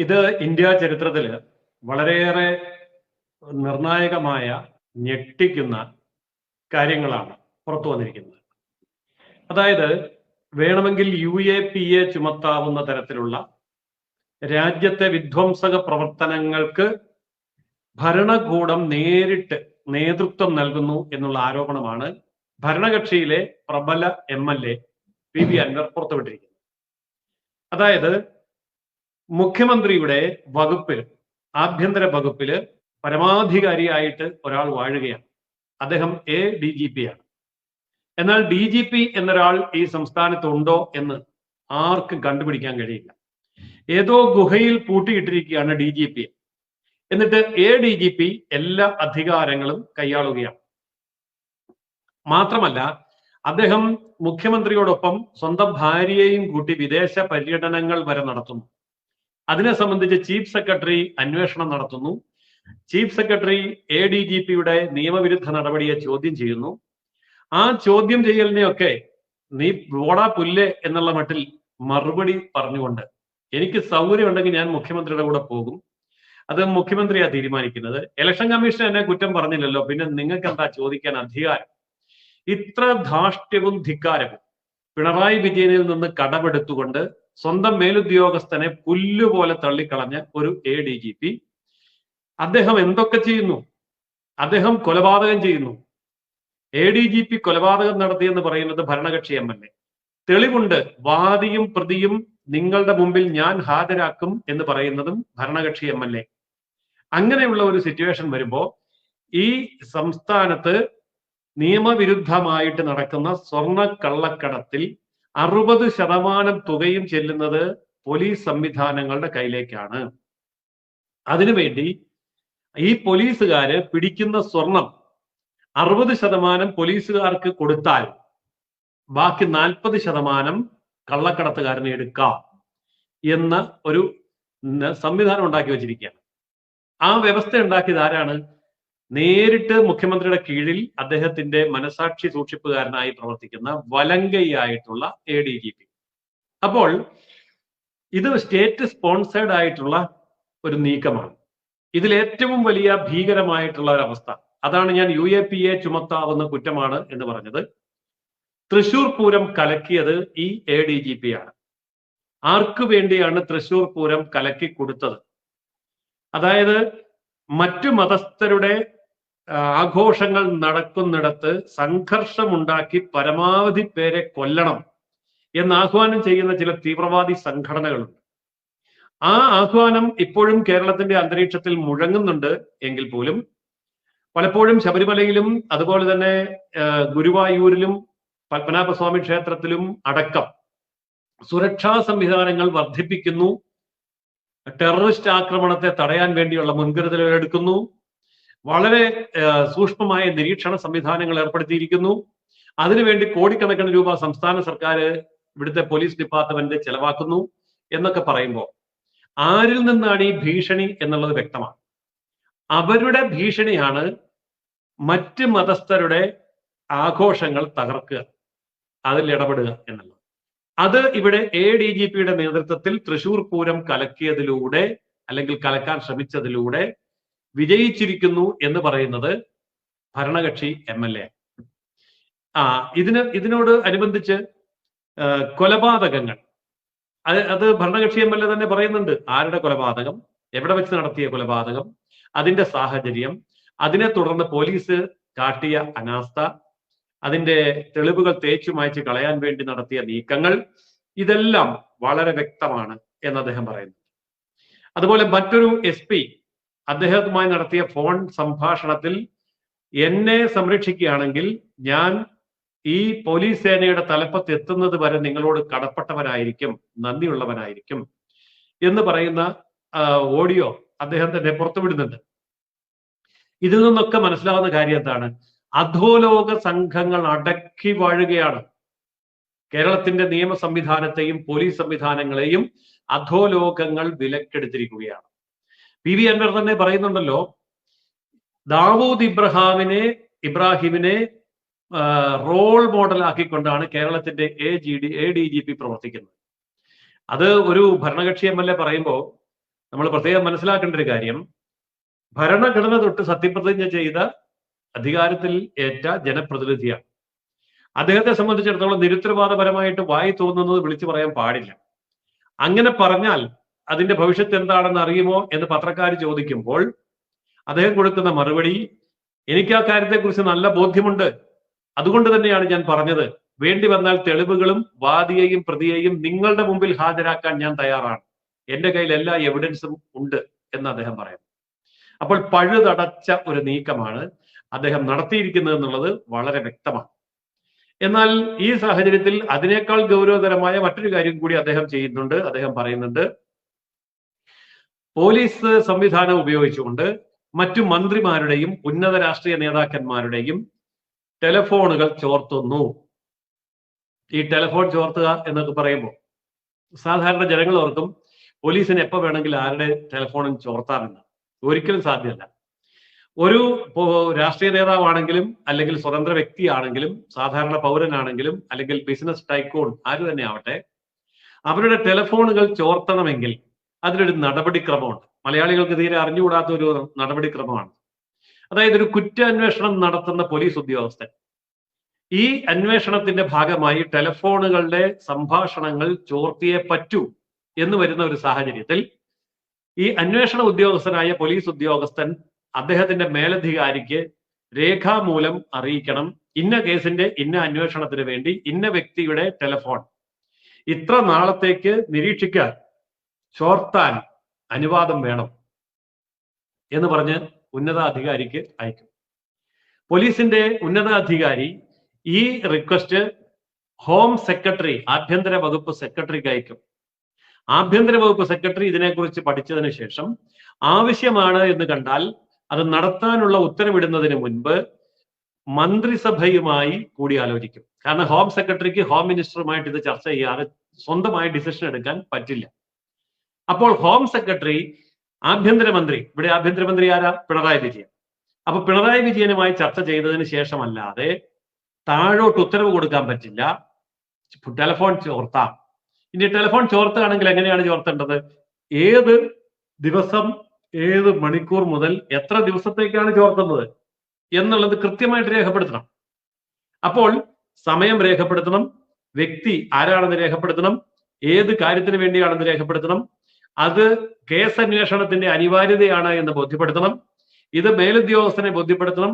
ഇത് ഇന്ത്യ ചരിത്രത്തിൽ വളരെയേറെ നിർണായകമായ ഞെട്ടിക്കുന്ന കാര്യങ്ങളാണ് പുറത്തു വന്നിരിക്കുന്നത്. അതായത് വേണമെങ്കിൽ UAPA ചുമത്താവുന്ന തരത്തിലുള്ള രാജ്യത്തെ വിധ്വംസക പ്രവർത്തനങ്ങൾക്ക് ഭരണകൂടം നേരിട്ട് നേതൃത്വം നൽകുന്നു എന്നുള്ള ആരോപണമാണ് ഭരണകക്ഷിയിലെ പ്രബല MLA PV അൻവർ പുറത്തുവിട്ടിരിക്കുന്നത്. അതായത് മുഖ്യമന്ത്രിയുടെ വകുപ്പിൽ, ആഭ്യന്തര വകുപ്പില് പരമാധികാരിയായിട്ട് ഒരാൾ വാഴുകയാണ്. അദ്ദേഹം ADGP ആണ്. എന്നാൽ DGP എന്നൊരാൾ ഈ സംസ്ഥാനത്തുണ്ടോ എന്ന് ആർക്കും കണ്ടുപിടിക്കാൻ കഴിയില്ല. ഏതോ ഗുഹയിൽ പൂട്ടിയിട്ടിരിക്കുകയാണ് DGP. എന്നിട്ട് ADGP എല്ലാ അധികാരങ്ങളും കൈയാളുകയാണ്. മാത്രമല്ല, അദ്ദേഹം മുഖ്യമന്ത്രിയോടൊപ്പം സ്വന്തം ഭാര്യയെയും കൂട്ടി വിദേശ പര്യടനങ്ങൾ വരെ നടത്തുന്നു. അതിനെ സംബന്ധിച്ച് ചീഫ് സെക്രട്ടറി അന്വേഷണം നടത്തുന്നു. ചീഫ് സെക്രട്ടറി ADGPയുടെ നിയമവിരുദ്ധ നടപടിയെ ചോദ്യം ചെയ്യുന്നു. ആ ചോദ്യം ചെയ്യലിനെയൊക്കെ നീ ഓടാ പുല്ല് എന്നുള്ള മട്ടിൽ മറുപടി പറഞ്ഞുകൊണ്ട്, എനിക്ക് സൗകര്യമുണ്ടെങ്കിൽ ഞാൻ മുഖ്യമന്ത്രിയുടെ കൂടെ പോകും, അത് മുഖ്യമന്ത്രിയാ തീരുമാനിക്കുന്നത്, ഇലക്ഷൻ കമ്മീഷൻ എന്നെ കുറ്റം പറഞ്ഞില്ലല്ലോ, പിന്നെ നിങ്ങൾക്ക് എന്താ ചോദിക്കാൻ അധികാരം? ഇത്ര ധാർഷ്ട്യവും ധിക്കാരവും പിണറായി വിജയനിൽ നിന്ന് കടമെടുത്തുകൊണ്ട് സ്വന്തം മേലുദ്യോഗസ്ഥനെ പുല്ലുപോലെ തള്ളിക്കളഞ്ഞ ഒരു ADGP അദ്ദേഹം എന്തൊക്കെ ചെയ്യുന്നു? അദ്ദേഹം കൊലപാതകം ചെയ്യുന്നു. ADGP കൊലപാതകം നടത്തിയെന്ന് പറയുന്നത് ഭരണകക്ഷി MLA. തെളിവുണ്ട്, വാദിയും പ്രതിയും നിങ്ങളുടെ മുമ്പിൽ ഞാൻ ഹാജരാക്കും എന്ന് പറയുന്നതും ഭരണകക്ഷി MLA. അങ്ങനെയുള്ള ഒരു സിറ്റുവേഷൻ വരുമ്പോ ഈ സംസ്ഥാനത്ത് നിയമവിരുദ്ധമായിട്ട് നടക്കുന്ന സ്വർണ്ണ കള്ളക്കടത്തിൽ 60% തുകയും ചെല്ലുന്നത് പോലീസ് സംവിധാനങ്ങളുടെ കയ്യിലേക്കാണ്. അതിനുവേണ്ടി ഈ പോലീസുകാര് പിടിക്കുന്ന സ്വർണം 60% പോലീസുകാർക്ക് കൊടുത്താൽ ബാക്കി 40% കള്ളക്കടത്തുകാരനെ എടുക്കാം എന്ന ഒരു സംവിധാനം ഉണ്ടാക്കി വെച്ചിരിക്കുകയാണ്. ആ വ്യവസ്ഥ ഉണ്ടാക്കിയത് ആരാണ്? നേരിട്ട് മുഖ്യമന്ത്രിയുടെ കീഴിൽ അദ്ദേഹത്തിന്റെ മനസാക്ഷി സൂക്ഷിപ്പുകാരനായി പ്രവർത്തിക്കുന്ന വലങ്കയായിട്ടുള്ള ADGP. അപ്പോൾ ഇത് സ്റ്റേറ്റ് സ്പോൺസേഡ് ആയിട്ടുള്ള ഒരു നീക്കമാണ്. ഇതിൽ ഏറ്റവും വലിയ ഭീകരമായിട്ടുള്ള ഒരു അവസ്ഥ അതാണ് ഞാൻ UAPA ചുമത്താവുന്ന കുറ്റമാണ് എന്ന് പറഞ്ഞത്. തൃശൂർ പൂരം കലക്കിയത് ഈ ADGP ആണ്. ആർക്കു വേണ്ടിയാണ് തൃശൂർ പൂരം കലക്കി കൊടുത്തത്? അതായത് മറ്റു മതസ്ഥരുടെ ആഘോഷങ്ങൾ നടക്കുന്നിടത്ത് സംഘർഷമുണ്ടാക്കി പരമാവധി പേരെ കൊല്ലണം എന്ന് ആഹ്വാനം ചെയ്യുന്ന ചില തീവ്രവാദി സംഘടനകളുണ്ട്. ആ ആഹ്വാനം ഇപ്പോഴും കേരളത്തിന്റെ അന്തരീക്ഷത്തിൽ മുഴങ്ങുന്നുണ്ട് എങ്കിൽ പോലും പലപ്പോഴും ശബരിമലയിലും അതുപോലെ തന്നെ ഗുരുവായൂരിലും പത്മനാഭസ്വാമി ക്ഷേത്രത്തിലും അടക്കം സുരക്ഷാ സംവിധാനങ്ങൾ വർദ്ധിപ്പിക്കുന്നു, ടെററിസ്റ്റ് ആക്രമണത്തെ തടയാൻ വേണ്ടിയുള്ള മുൻകരുതലുകൾ എടുക്കുന്നു, വളരെ സൂക്ഷ്മമായ നിരീക്ഷണ സംവിധാനങ്ങൾ ഏർപ്പെടുത്തിയിരിക്കുന്നു. അതിനുവേണ്ടി കോടിക്കണക്കിന് രൂപ സംസ്ഥാന സർക്കാർ, ഇവിടുത്തെ പോലീസ് ഡിപ്പാർട്ട്മെന്റ് ചെലവാക്കുന്നു എന്നൊക്കെ പറയുമ്പോൾ ആരിൽ നിന്നാണ് ഈ ഭീഷണി എന്നുള്ളത് വ്യക്തമാണ്. അവരുടെ ഭീഷണിയാണ് മറ്റ് മതസ്ഥരുടെ ആഘോഷങ്ങൾ തകർക്കുക, അതിൽ ഇടപെടുക എന്നുള്ളത്. അത് ഇവിടെ ADGPയുടെ നേതൃത്വത്തിൽ തൃശൂർ പൂരം കലക്കിയതിലൂടെ അല്ലെങ്കിൽ കലക്കാൻ ശ്രമിച്ചതിലൂടെ വിജയിച്ചിരിക്കുന്നു എന്ന് പറയുന്നത് ഭരണകക്ഷി MLA. ഇതിനോട് അനുബന്ധിച്ച് കൊലപാതകങ്ങൾ, അത് ഭരണകക്ഷി MLA തന്നെ പറയുന്നുണ്ട്. ആരുടെ കൊലപാതകം, എവിടെ വെച്ച് നടത്തിയ കൊലപാതകം, അതിന്റെ സാഹചര്യം, അതിനെ തുടർന്ന് പോലീസ് കാട്ടിയ അനാസ്ഥ, അതിന്റെ തെളിവുകൾ തേച്ചു മായ്ച്ച് കളയാൻ വേണ്ടി നടത്തിയ നീക്കങ്ങൾ, ഇതെല്ലാം വളരെ വ്യക്തമാണ് എന്ന് അദ്ദേഹം പറയുന്നു. അതുപോലെ മറ്റൊരു SP അദ്ദേഹവുമായി നടത്തിയ ഫോൺ സംഭാഷണത്തിൽ എന്നെ സംരക്ഷിക്കുകയാണെങ്കിൽ ഞാൻ ഈ പോലീസ് സേനയുടെ തലപ്പത്ത് എത്തുന്നത് വരെ നിങ്ങളോട് കടപ്പെട്ടവനായിരിക്കും, നന്ദിയുള്ളവനായിരിക്കും എന്ന് പറയുന്ന ഓഡിയോ അദ്ദേഹം തന്നെ പുറത്തുവിടുന്നുണ്ട്. ഇതിൽ നിന്നൊക്കെ മനസ്സിലാവുന്ന കാര്യം എന്താണ്? അധോലോക സംഘങ്ങൾ അടക്കി വാഴുകയാണ്. കേരളത്തിന്റെ നിയമ സംവിധാനത്തെയും പോലീസ് സംവിധാനങ്ങളെയും അധോലോകങ്ങൾ വിലക്കെടുത്തിരിക്കുകയാണ്. PV അൻവർ തന്നെ പറയുന്നുണ്ടല്ലോ, ദാവൂദ് ഇബ്രാഹിമിനെ റോൾ മോഡലാക്കിക്കൊണ്ടാണ് കേരളത്തിന്റെ ADGP പ്രവർത്തിക്കുന്നത്. അത് ഒരു ഭരണകക്ഷി MLA പറയുമ്പോൾ നമ്മൾ പ്രത്യേകം മനസ്സിലാക്കേണ്ട ഒരു കാര്യം, ഭരണഘടന തൊട്ട് സത്യപ്രതിജ്ഞ ചെയ്ത അധികാരത്തിൽ ഏറ്റ ജനപ്രതിനിധിയാണ്. അദ്ദേഹത്തെ സംബന്ധിച്ചിടത്തോളം നിരുത്തരവാദപരമായിട്ട് വായി തോന്നുന്നത് വിളിച്ചു പറയാൻ പാടില്ല. അങ്ങനെ പറഞ്ഞാൽ അതിന്റെ ഭവിഷ്യത്ത് എന്താണെന്ന് അറിയുമോ എന്ന് പത്രക്കാർ ചോദിക്കുമ്പോൾ അദ്ദേഹം കൊടുക്കുന്ന മറുപടി, എനിക്ക് ആ കാര്യത്തെക്കുറിച്ച് നല്ല ബോധ്യമുണ്ട്, അതുകൊണ്ട് തന്നെയാണ് ഞാൻ പറഞ്ഞത്, വേണ്ടി വന്നാൽ തെളിവുകളും വാദിയെയും പ്രതിയെയും നിങ്ങളുടെ മുമ്പിൽ ഹാജരാക്കാൻ ഞാൻ തയ്യാറാണ്, എന്റെ കയ്യിൽ എല്ലാ എവിഡൻസും ഉണ്ട് എന്ന് അദ്ദേഹം പറയുന്നു. അപ്പോൾ പഴുതടച്ച ഒരു നീക്കമാണ് അദ്ദേഹം നടത്തിയിരിക്കുന്നത് എന്നുള്ളത് വളരെ വ്യക്തമാണ്. എന്നാൽ ഈ സാഹചര്യത്തിൽ അതിനേക്കാൾ ഗൗരവതരമായ മറ്റൊരു കാര്യം കൂടി അദ്ദേഹം ചെയ്യുന്നുണ്ട്. അദ്ദേഹം പറയുന്നുണ്ട്, പോലീസ് സംവിധാനം ഉപയോഗിച്ചുകൊണ്ട് മറ്റു മന്ത്രിമാരുടെയും ഉന്നത രാഷ്ട്രീയ നേതാക്കന്മാരുടെയും ടെലിഫോണുകൾ ചോർത്തുന്നു. ഈ ടെലിഫോൺ ചോർത്തുക എന്നൊക്കെ പറയുമ്പോൾ സാധാരണ ജനങ്ങൾ ഓർക്കും പോലീസിന് എപ്പോൾ വേണമെങ്കിലും ആരുടെ ടെലിഫോണും ചോർത്താമെന്ന്. ഒരിക്കലും സാധ്യമല്ല. ഒരു രാഷ്ട്രീയ നേതാവാണെങ്കിലും അല്ലെങ്കിൽ സ്വതന്ത്ര വ്യക്തിയാണെങ്കിലും സാധാരണ പൗരനാണെങ്കിലും അല്ലെങ്കിൽ ബിസിനസ് ടൈക്കോൺ ആര് തന്നെ ആവട്ടെ, അവരുടെ ടെലിഫോണുകൾ ചോർത്തണമെങ്കിൽ അതിനൊരു നടപടിക്രമമുണ്ട്. മലയാളികൾക്ക് തീരെ അറിഞ്ഞുകൂടാത്ത ഒരു നടപടിക്രമമാണ്. അതായത് ഒരു കുറ്റാന്വേഷണം നടത്തുന്ന പോലീസ് ഉദ്യോഗസ്ഥൻ ഈ അന്വേഷണത്തിന്റെ ഭാഗമായി ടെലിഫോണുകളുടെ സംഭാഷണങ്ങൾ ചോർത്തിയേ പറ്റൂ എന്ന് വരുന്ന ഒരു സാഹചര്യത്തിൽ ഈ അന്വേഷണ ഉദ്യോഗസ്ഥനായ പോലീസ് ഉദ്യോഗസ്ഥൻ അദ്ദേഹത്തിന്റെ മേലധികാരിക്ക് രേഖാമൂലം അറിയിക്കണം, ഇന്ന കേസിന്റെ ഇന്ന അന്വേഷണത്തിന് വേണ്ടി ഇന്ന വ്യക്തിയുടെ ടെലിഫോൺ ഇത്ര നാളത്തേക്ക് നിരീക്ഷിക്കാൻ ചോർത്താൻ അനുവാദം വേണം എന്ന് പറഞ്ഞ് ഉന്നതാധികാരിക്ക് അയക്കും. പോലീസിന്റെ ഉന്നതാധികാരി ഈ റിക്വസ്റ്റ് ഹോം സെക്രട്ടറി, ആഭ്യന്തര വകുപ്പ് സെക്രട്ടറിക്ക് അയക്കും. ആഭ്യന്തര വകുപ്പ് സെക്രട്ടറി ഇതിനെക്കുറിച്ച് പഠിച്ചതിന് ശേഷം ആവശ്യമാണ് എന്ന് കണ്ടാൽ അത് നടത്താനുള്ള ഉത്തരവിടുന്നതിന് മുൻപ് മന്ത്രിസഭയുമായി കൂടിയാലോചിക്കും. കാരണം ഹോം സെക്രട്ടറിക്ക് ഹോം മിനിസ്റ്ററുമായിട്ട് ഇത് ചർച്ച ചെയ്യാതെ സ്വന്തമായി ഡിസിഷൻ എടുക്കാൻ പറ്റില്ല. അപ്പോൾ ഹോം സെക്രട്ടറി ആഭ്യന്തരമന്ത്രി, ഇവിടെ ആഭ്യന്തരമന്ത്രി ആരാ? പിണറായി വിജയൻ. അപ്പൊ പിണറായി വിജയനുമായി ചർച്ച ചെയ്തതിന് ശേഷമല്ലാതെ താഴോട്ട് ഉത്തരവ് കൊടുക്കാൻ പറ്റില്ല. ടെലിഫോൺ ചോർത്താം. ഇനി ടെലിഫോൺ ചോർത്തുകയാണെങ്കിൽ എങ്ങനെയാണ് ചോർത്തേണ്ടത്? ഏത് ദിവസം, ഏത് മണിക്കൂർ മുതൽ എത്ര ദിവസത്തേക്കാണ് ചോർത്തുന്നത് എന്നുള്ളത് കൃത്യമായിട്ട് രേഖപ്പെടുത്തണം. അപ്പോൾ സമയം രേഖപ്പെടുത്തണം, വ്യക്തി ആരാണെന്ന് രേഖപ്പെടുത്തണം, ഏത് കാര്യത്തിന് വേണ്ടിയാണെന്ന് രേഖപ്പെടുത്തണം, അത് കേസ് അന്വേഷണത്തിന്റെ അനിവാര്യതയാണ് എന്ന് ബോധ്യപ്പെടുത്തണം, ഇത് മേലുദ്യോഗസ്ഥനെ ബോധ്യപ്പെടുത്തണം,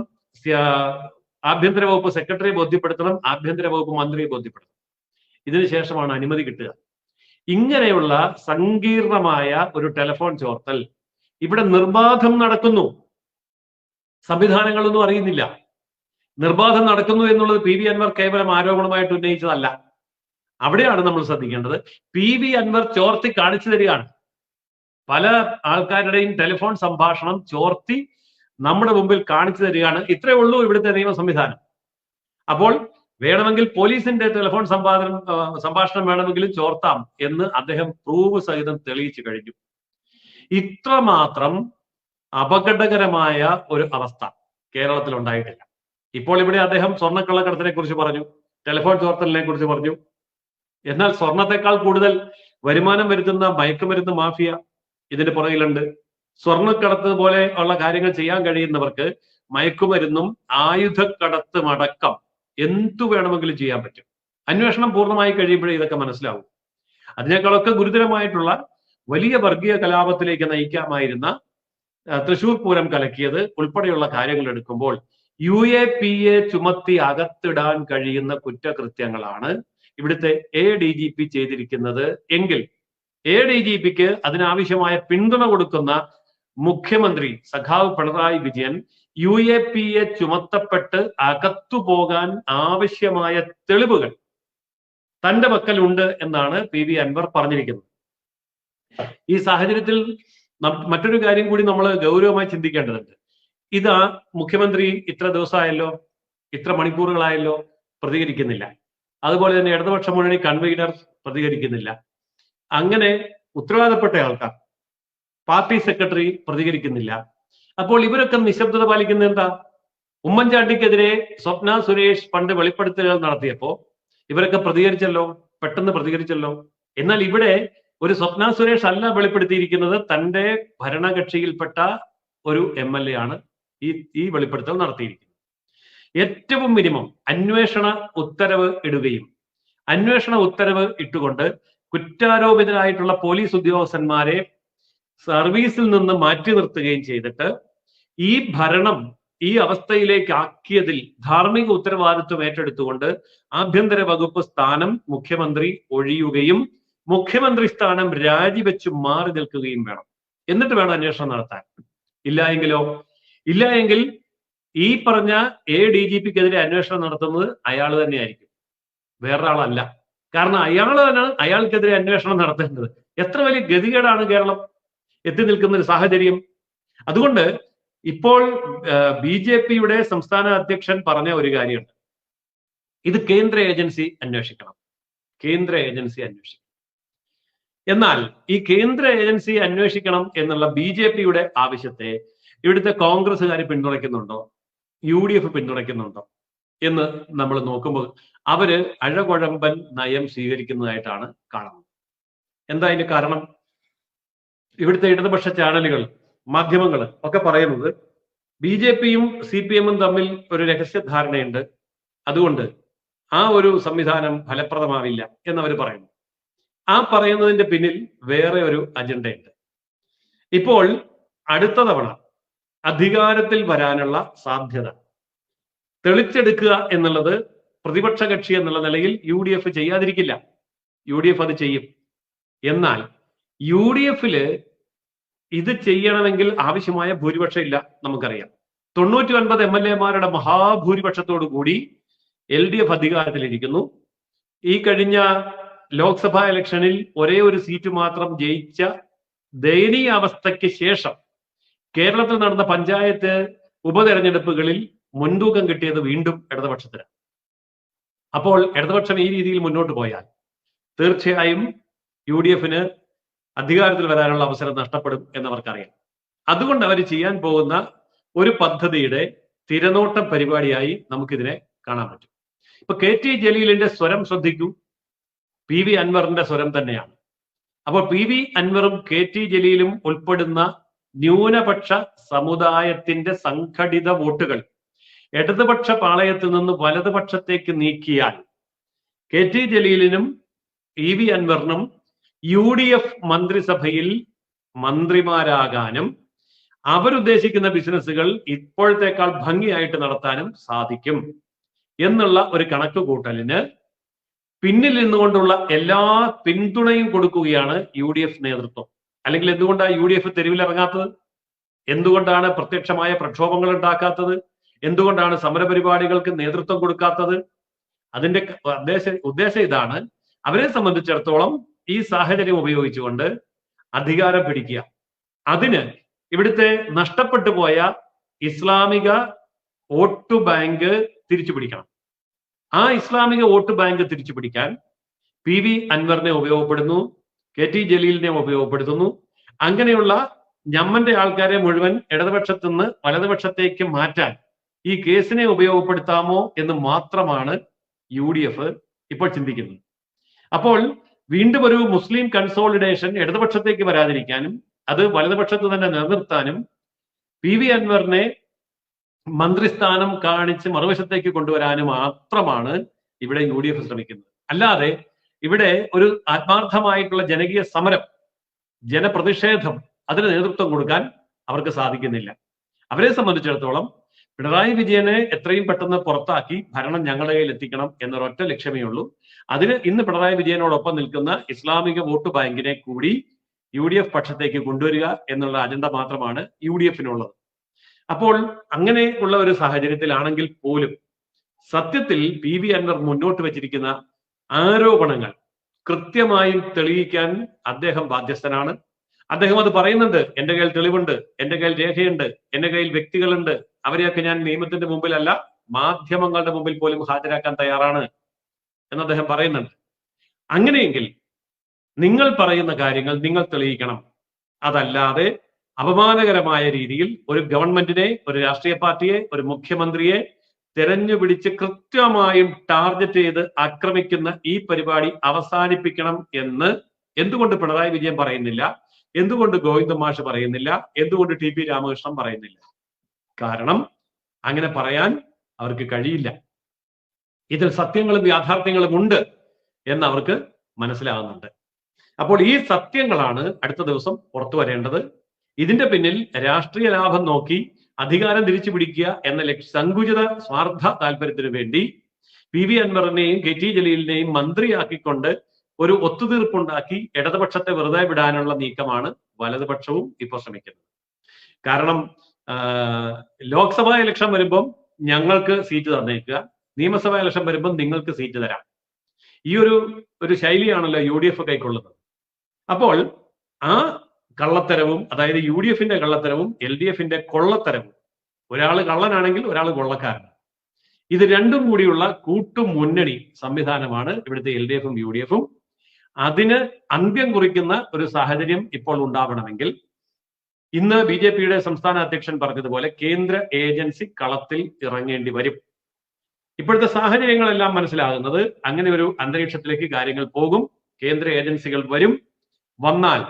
ആഭ്യന്തര വകുപ്പ് സെക്രട്ടറിയെ ബോധ്യപ്പെടുത്തണം, ആഭ്യന്തര വകുപ്പ് മന്ത്രിയെ ബോധ്യപ്പെടുത്തണം. ഇതിനുശേഷമാണ് അനുമതി കിട്ടുക. ഇങ്ങനെയുള്ള സങ്കീർണമായ ഒരു ടെലിഫോൺ ചോർത്തൽ ഇവിടെ നിർബാധം നടക്കുന്നു. സംവിധാനങ്ങളൊന്നും അറിയുന്നില്ല. നിർബാധം നടക്കുന്നു എന്നുള്ളത് പി വി അൻവർ കേവലം ആരോപണമായിട്ട് ഉന്നയിച്ചതല്ല. അവിടെയാണ് നമ്മൾ ശ്രദ്ധിക്കേണ്ടത്. പി വി അൻവർ ചോർത്തി കാണിച്ചു തരികയാണ്. പല ആൾക്കാരുടെയും ടെലിഫോൺ സംഭാഷണം ചോർത്തി നമ്മുടെ മുമ്പിൽ കാണിച്ചു തരികയാണ്. ഇത്രയേ ഉള്ളൂ ഇവിടുത്തെ നിയമ സംവിധാനം. അപ്പോൾ വേണമെങ്കിൽ പോലീസിന്റെ ടെലിഫോൺ സംഭാഷണം വേണമെങ്കിലും ചോർത്താം എന്ന് അദ്ദേഹം പ്രൂവ് സഹിതം തെളിയിച്ചു കഴിഞ്ഞു. ഇത്രമാത്രം അപകടകരമായ ഒരു അവസ്ഥ കേരളത്തിൽ ഉണ്ടായിട്ടില്ല. ഇപ്പോൾ ഇവിടെ അദ്ദേഹം സ്വർണ്ണക്കള്ളക്കടത്തിനെ കുറിച്ച് പറഞ്ഞു, ടെലിഫോൺ ചോർത്തലിനെ കുറിച്ച് പറഞ്ഞു. എന്നാൽ സ്വർണത്തെക്കാൾ കൂടുതൽ വരുമാനം വരുത്തുന്ന മയക്കുമരുന്ന് മാഫിയ ഇതിന്റെ പുറകിലുണ്ട്. സ്വർണ്ണക്കടത്ത് പോലെ ഉള്ള കാര്യങ്ങൾ ചെയ്യാൻ കഴിയുന്നവർക്ക് മയക്കുമരുന്നും ആയുധക്കടത്തും അടക്കം എന്തു വേണമെങ്കിലും ചെയ്യാൻ പറ്റും. അന്വേഷണം പൂർണ്ണമായി കഴിയുമ്പോഴേ ഇതൊക്കെ മനസ്സിലാവും. അതിനേക്കാളൊക്കെ ഗുരുതരമായിട്ടുള്ള വലിയ വർഗീയ കലാപത്തിലേക്ക് നയിക്കാമായിരുന്ന തൃശൂർ പൂരം കലക്കിയത് ഉൾപ്പെടെയുള്ള കാര്യങ്ങൾ എടുക്കുമ്പോൾ UAPA ചുമത്തി അകത്തിടാൻ കഴിയുന്ന കുറ്റകൃത്യങ്ങളാണ് ഇവിടുത്തെ ADGP ചെയ്തിരിക്കുന്നത് എങ്കിൽ ADGPക്ക് അതിനാവശ്യമായ പിന്തുണ കൊടുക്കുന്ന മുഖ്യമന്ത്രി സഖാവ് പിണറായി വിജയൻ UAPA ചുമത്തപ്പെട്ട് അകത്തുപോകാൻ ആവശ്യമായ തെളിവുകൾ തന്റെ പക്കലുണ്ട് എന്നാണ് PV അൻവർ പറഞ്ഞിരിക്കുന്നത്. ഈ സാഹചര്യത്തിൽ മറ്റൊരു കാര്യം കൂടി നമ്മൾ ഗൗരവമായി ചിന്തിക്കേണ്ടതുണ്ട്. ഇതാ മുഖ്യമന്ത്രി ഇത്ര ദിവസമായല്ലോ, ഇത്ര മണിക്കൂറുകളായല്ലോ പ്രതികരിക്കുന്നില്ല. അതുപോലെ തന്നെ ഇടതുപക്ഷ മുന്നണി കൺവീനർ പ്രതികരിക്കുന്നില്ല. അങ്ങനെ ഉത്തരവാദപ്പെട്ട ആൾക്കാർ, പാർട്ടി സെക്രട്ടറി പ്രതികരിക്കുന്നില്ല. അപ്പോൾ ഇവരൊക്കെ നിശബ്ദത പാലിക്കുന്നത് എന്താ? ഉമ്മൻചാണ്ടിക്കെതിരെ സ്വപ്ന സുരേഷ് പണ്ട് വെളിപ്പെടുത്തലുകൾ നടത്തിയപ്പോ ഇവരൊക്കെ പ്രതികരിച്ചല്ലോ, പെട്ടെന്ന് പ്രതികരിച്ചല്ലോ. എന്നാൽ ഇവിടെ ഒരു സ്വപ്ന സുരേഷ് അല്ല വെളിപ്പെടുത്തിയിരിക്കുന്നത്, തന്റെ ഭരണകക്ഷിയിൽപ്പെട്ട ഒരു MLA ആണ് ഈ വെളിപ്പെടുത്തൽ നടത്തിയിരിക്കുന്നത്. ഏറ്റവും മിനിമം അന്വേഷണ ഉത്തരവ് ഇടുകയും അന്വേഷണ ഉത്തരവ് ഇട്ടുകൊണ്ട് കുറ്റാരോപിതരായിട്ടുള്ള പോലീസ് ഉദ്യോഗസ്ഥന്മാരെ സർവീസിൽ നിന്ന് മാറ്റി നിർത്തുകയും ചെയ്തിട്ട് ഈ ഭരണം ഈ അവസ്ഥയിലേക്ക് ആക്കിയതിൽ ധാർമ്മിക ഉത്തരവാദിത്വം ഏറ്റെടുത്തുകൊണ്ട് ആഭ്യന്തര വകുപ്പ് സ്ഥാനം മുഖ്യമന്ത്രി ഒഴിയുകയും മുഖ്യമന്ത്രി സ്ഥാനം രാജിവെച്ച് മാറി നിൽക്കുകയും വേണം. എന്നിട്ട് വേണം അന്വേഷണം നടത്താൻ. ഇല്ല എങ്കിൽ ഈ പറഞ്ഞ ADGPക്കെതിരെ അന്വേഷണം നടത്തുന്നത് അയാൾ തന്നെയായിരിക്കും, വേറൊരാളല്ല. കാരണം അയാൾക്കെതിരെ അന്വേഷണം നടത്തേണ്ടത്. എത്ര വലിയ ഗതികേടാണ് കേരളം എത്തി നിൽക്കുന്ന ഒരു സാഹചര്യം. അതുകൊണ്ട് ഇപ്പോൾ BJPയുടെ സംസ്ഥാന അധ്യക്ഷൻ പറഞ്ഞ ഒരു കാര്യമുണ്ട്, ഇത് കേന്ദ്ര ഏജൻസി അന്വേഷിക്കണം. എന്നാൽ ഈ കേന്ദ്ര ഏജൻസി അന്വേഷിക്കണം എന്നുള്ള BJPയുടെ ആവശ്യത്തെ ഇവിടുത്തെ കോൺഗ്രസ്സുകാർ പിന്തുണയ്ക്കുന്നുണ്ടോ, UDF പിന്തുണയ്ക്കുന്നുണ്ടോ എന്ന് നമ്മൾ നോക്കുമ്പോൾ അവര് അഴകുഴമ്പൻ നയം സ്വീകരിക്കുന്നതായിട്ടാണ് കാണുന്നത്. എന്താ അതിന്റെ കാരണം? ഇവിടുത്തെ ഇടതുപക്ഷ ചാനലുകൾ, മാധ്യമങ്ങൾ ഒക്കെ പറയുന്നത് BJPയും CPM-ഉം തമ്മിൽ ഒരു രഹസ്യധാരണയുണ്ട്, അതുകൊണ്ട് ആ ഒരു സംവിധാനം ഫലപ്രദമാവില്ല എന്നവർ പറയുന്നു. ആ പറയുന്നതിന്റെ പിന്നിൽ വേറെ ഒരു അജണ്ടയുണ്ട്. ഇപ്പോൾ അടുത്ത തവണ അധികാരത്തിൽ വരാനുള്ള സാധ്യത തെളിച്ചെടുക്കുക എന്നുള്ളത് പ്രതിപക്ഷ കക്ഷി എന്നുള്ള നിലയിൽ UDF ചെയ്യാതിരിക്കില്ല. UDF അത് ചെയ്യും. എന്നാൽ UDF-ല് ഇത് ചെയ്യണമെങ്കിൽ ആവശ്യമായ ഭൂരിപക്ഷം ഇല്ല. നമുക്കറിയാം 99 MLA-മാരുടെ മഹാഭൂരിപക്ഷത്തോടു കൂടി LDF അധികാരത്തിലിരിക്കുന്നു. ഈ കഴിഞ്ഞ ലോക്സഭാ ഇലക്ഷനിൽ ഒരേ ഒരു സീറ്റ് മാത്രം ജയിച്ച ദയനീയ അവസ്ഥയ്ക്ക് ശേഷം കേരളത്തിൽ നടന്ന പഞ്ചായത്ത് ഉപതെരഞ്ഞെടുപ്പുകളിൽ മുൻതൂക്കം കിട്ടിയത് വീണ്ടും ഇടതുപക്ഷത്തിനാണ്. അപ്പോൾ ഇടതുപക്ഷം ഈ രീതിയിൽ മുന്നോട്ട് പോയാൽ തീർച്ചയായും UDF-ന് അധികാരത്തിൽ വരാനുള്ള അവസരം നഷ്ടപ്പെടും എന്നവർക്കറിയാം. അതുകൊണ്ട് അവർ ചെയ്യാൻ പോകുന്ന ഒരു പദ്ധതിയുടെ തിരനോട്ട പരിപാടിയായി നമുക്കിതിനെ കാണാൻ പറ്റും. ഇപ്പൊ KT ജലീലിന്റെ സ്വരം ശ്രദ്ധിക്കൂ, PV അൻവറിന്റെ സ്വരം തന്നെയാണ്. അപ്പോൾ PV അൻവറും KT ജലീലും ഉൾപ്പെടുന്ന ന്യൂനപക്ഷ സമുദായത്തിന്റെ സംഘടിത വോട്ടുകൾ ഇടതുപക്ഷ പാളയത്തിൽ നിന്ന് വലതുപക്ഷത്തേക്ക് നീക്കിയാൽ KT ജലീലിനും PV അൻവറിനും UDF മന്ത്രിസഭയിൽ മന്ത്രിമാരാകാനും അവരുദ്ദേശിക്കുന്ന ബിസിനസ്സുകൾ ഇപ്പോഴത്തേക്കാൾ ഭംഗിയായിട്ട് നടത്താനും സാധിക്കും എന്നുള്ള ഒരു കണക്കുകൂട്ടലിന് പിന്നിൽ നിന്നുകൊണ്ടുള്ള എല്ലാ പിന്തുണയും കൊടുക്കുകയാണ് UDF നേതൃത്വം. അല്ലെങ്കിൽ എന്തുകൊണ്ടാണ് UDF തെരുവിലിറങ്ങാത്തത്? എന്തുകൊണ്ടാണ് പ്രത്യക്ഷമായ പ്രക്ഷോഭങ്ങൾ ഉണ്ടാക്കാത്തത്? എന്തുകൊണ്ടാണ് സമരപരിപാടികൾക്ക് നേതൃത്വം കൊടുക്കാത്തത്? അതിന്റെ ഉദ്ദേശം ഇതാണ്. അവരെ സംബന്ധിച്ചിടത്തോളം ഈ സാഹചര്യം ഉപയോഗിച്ചുകൊണ്ട് അധികാരം പിടിക്കുക. അതിന് ഇവിടുത്തെ നഷ്ടപ്പെട്ടു പോയ ഇസ്ലാമിക വോട്ട് ബാങ്ക് തിരിച്ചു പിടിക്കണം. ആ ഇസ്ലാമിക വോട്ട് ബാങ്ക് തിരിച്ചു പിടിക്കാൻ PV അൻവറിനെ ഉപയോഗപ്പെടുന്നു, KT ജലീലിനെ ഉപയോഗപ്പെടുത്തുന്നു. അങ്ങനെയുള്ള ഞമ്മന്റെ ആൾക്കാരെ മുഴുവൻ ഇടതുപക്ഷത്തു നിന്ന് വലതുപക്ഷത്തേക്ക് മാറ്റാൻ ഈ കേസിനെ ഉപയോഗപ്പെടുത്താമോ എന്ന് മാത്രമാണ് UDF ഇപ്പോൾ ചിന്തിക്കുന്നത്. അപ്പോൾ വീണ്ടും ഒരു മുസ്ലിം കൺസോളിഡേഷൻ ഇടതുപക്ഷത്തേക്ക് വരാതിരിക്കാനും അത് വലതുപക്ഷത്ത് തന്നെ നിലനിർത്താനും PV അൻവറിനെ മന്ത്രിസ്ഥാനം കാണിച്ച് മറുവശത്തേക്ക് കൊണ്ടുവരാനും മാത്രമാണ് ഇവിടെ UDF ശ്രമിക്കുന്നത്. അല്ലാതെ ഇവിടെ ഒരു ആത്മാർത്ഥമായിട്ടുള്ള ജനകീയ സമരം, ജനപ്രതിഷേധം, അതിന് നേതൃത്വം കൊടുക്കാൻ അവർക്ക് സാധിക്കുന്നില്ല. അവരെ സംബന്ധിച്ചിടത്തോളം പിണറായി വിജയനെ എത്രയും പെട്ടെന്ന് പുറത്താക്കി ഭരണം ഞങ്ങളുടെ കയ്യിൽ എത്തിക്കണം എന്നൊരൊറ്റ ലക്ഷ്യമേ ഉള്ളൂ. അതിന് ഇന്ന് പിണറായി വിജയനോടൊപ്പം നിൽക്കുന്ന ഇസ്ലാമിക വോട്ട് ബാങ്കിനെ കൂടി UDF പക്ഷത്തേക്ക് കൊണ്ടുവരിക എന്നുള്ള അജണ്ട മാത്രമാണ് UDF-നുള്ളത്. അപ്പോൾ അങ്ങനെ ഉള്ള ഒരു സാഹചര്യത്തിലാണെങ്കിൽ പോലും സത്യത്തിൽ PV അൻവർ മുന്നോട്ട് വെച്ചിരിക്കുന്ന ആരോപണങ്ങൾ കൃത്യമായും തെളിയിക്കാൻ അദ്ദേഹം ബാധ്യസ്ഥനാണ്. അദ്ദേഹം അത് പറയുന്നുണ്ട്. എന്റെ കയ്യിൽ തെളിവുണ്ട്, എന്റെ കയ്യിൽ രേഖയുണ്ട്, എന്റെ കയ്യിൽ വ്യക്തികളുണ്ട്, അവരെയൊക്കെ ഞാൻ നിയമത്തിന്റെ മുമ്പിലല്ല മാധ്യമങ്ങളുടെ മുമ്പിൽ പോലും ഹാജരാക്കാൻ തയ്യാറാണ് എന്ന് അദ്ദേഹം പറയുന്നുണ്ട്. അങ്ങനെയെങ്കിൽ നിങ്ങൾ പറയുന്ന കാര്യങ്ങൾ നിങ്ങൾ തെളിയിക്കണം. അതല്ലാതെ അപമാനകരമായ രീതിയിൽ ഒരു ഗവൺമെന്റിനെ, ഒരു രാഷ്ട്രീയ പാർട്ടിയെ, ഒരു മുഖ്യമന്ത്രിയെ തെരഞ്ഞുപിടിച്ച് കൃത്യമായും ടാർഗറ്റ് ചെയ്ത് ആക്രമിക്കുന്ന ഈ പരിപാടി അവസാനിപ്പിക്കണം എന്ന് എന്തുകൊണ്ട് പിണറായി വിജയൻ പറയുന്നില്ല? എന്തുകൊണ്ട് ഗോവിന്ദ മാഷ് പറയുന്നില്ല? എന്തുകൊണ്ട് ടി പി രാമകൃഷ്ണൻ പറയുന്നില്ല? കാരണം അങ്ങനെ പറയാൻ അവർക്ക് കഴിയില്ല. ഇതിൽ സത്യങ്ങളും യാഥാർത്ഥ്യങ്ങളും ഉണ്ട് എന്ന് അവർക്ക് മനസ്സിലാകുന്നുണ്ട്. അപ്പോൾ ഈ സത്യങ്ങളാണ് അടുത്ത ദിവസം പുറത്തു വരേണ്ടത്. ഇതിന്റെ പിന്നിൽ രാഷ്ട്രീയ ലാഭം നോക്കി അധികാരം തിരിച്ചു പിടിക്കുക എന്ന സങ്കുചിത സ്വാർത്ഥ താല്പര്യത്തിന് വേണ്ടി പി വി അൻവറിനെയും കെ ടി ജലീലിനെയും മന്ത്രിയാക്കിക്കൊണ്ട് ഒരു ഒത്തുതീർപ്പുണ്ടാക്കി ഇടതുപക്ഷത്തെ വെറുതെ വിടാനുള്ള നീക്കമാണ് വലതുപക്ഷവും ഇപ്പോൾ ശ്രമിക്കുന്നത്. കാരണം ലോക്സഭാ ഇലക്ഷൻ വരുമ്പം ഞങ്ങൾക്ക് സീറ്റ് തന്നേക്കുക, നിയമസഭാ ഇലക്ഷൻ വരുമ്പം നിങ്ങൾക്ക് സീറ്റ് തരാം. ഈ ഒരു ശൈലിയാണല്ലോ UDF കൈക്കൊള്ളുന്നത്. അപ്പോൾ ആ കള്ളത്തരവും, അതായത് UDF കള്ളത്തരവും LDF കൊള്ളത്തരവും, ഒരാൾ കള്ളനാണെങ്കിൽ ഒരാൾ കൊള്ളക്കാരനാണ്. ഇത് രണ്ടും കൂടിയുള്ള കൂട്ടുമുന്നണി സംവിധാനമാണ് ഇവിടുത്തെ LDF ഉം UDF ഉം. അതിന് അന്ത്യം കുറിക്കുന്ന ഒരു സാഹചര്യം ഇപ്പോൾ ഉണ്ടാവണമെങ്കിൽ ഇന്ന് BJPയുടെ സംസ്ഥാന അധ്യക്ഷൻ പറഞ്ഞതുപോലെ കേന്ദ്ര ഏജൻസി കളത്തിൽ ഇറങ്ങേണ്ടി വരും. ഇപ്പോഴത്തെ സാഹചര്യങ്ങളെല്ലാം മനസ്സിലാകുന്നത് അങ്ങനെ ഒരു അന്തരീക്ഷത്തിലേക്ക് കാര്യങ്ങൾ പോകും. കേന്ദ്ര ഏജൻസികൾ വന്നാൽ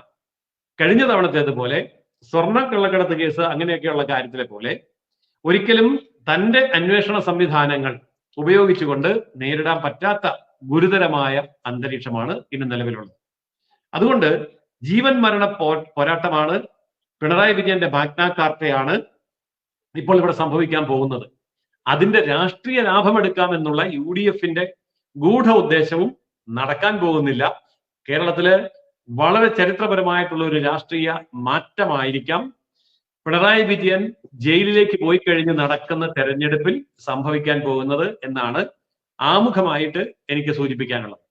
കഴിഞ്ഞ തവണത്തേതുപോലെ സ്വർണ്ണ കള്ളക്കടത്ത് കേസ് അങ്ങനെയൊക്കെയുള്ള കാര്യത്തിലെ പോലെ ഒരിക്കലും തന്റെ അന്വേഷണ സംവിധാനങ്ങൾ ഉപയോഗിച്ചുകൊണ്ട് നേരിടാൻ പറ്റാത്ത ഗുരുതരമായ അന്തരീക്ഷമാണ് ഇന്ന് നിലവിലുള്ളത്. അതുകൊണ്ട് ജീവൻ മരണ പോരാട്ടമാണ്, പിണറായി വിജയന്റെ മാഗ്ന കാർട്ടയാണ് ഇപ്പോൾ ഇവിടെ സംഭവിക്കാൻ പോകുന്നത്. അതിന്റെ രാഷ്ട്രീയ ലാഭമെടുക്കാം എന്നുള്ള UDF ഗൂഢ ഉദ്ദേശവും നടക്കാൻ പോകുന്നില്ല. കേരളത്തില് വളരെ ചരിത്രപരമായിട്ടുള്ള ഒരു രാഷ്ട്രീയ മാറ്റമായിരിക്കാം പിണറായി വിജയൻ ജയിലിലേക്ക് പോയി കഴിഞ്ഞ് നടക്കുന്ന തെരഞ്ഞെടുപ്പിൽ സംഭവിക്കാൻ പോകുന്നത് എന്നാണ് ആമുഖമായിട്ട് എനിക്ക് സൂചിപ്പിക്കാനുള്ളത്.